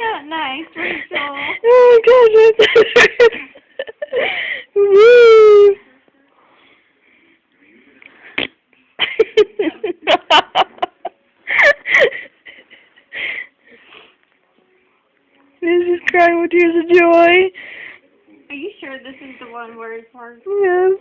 Not nice, Rachel. Oh my gosh. Woo. This is crying with tears of joy. Are you sure this is the one where it's marked? Yes.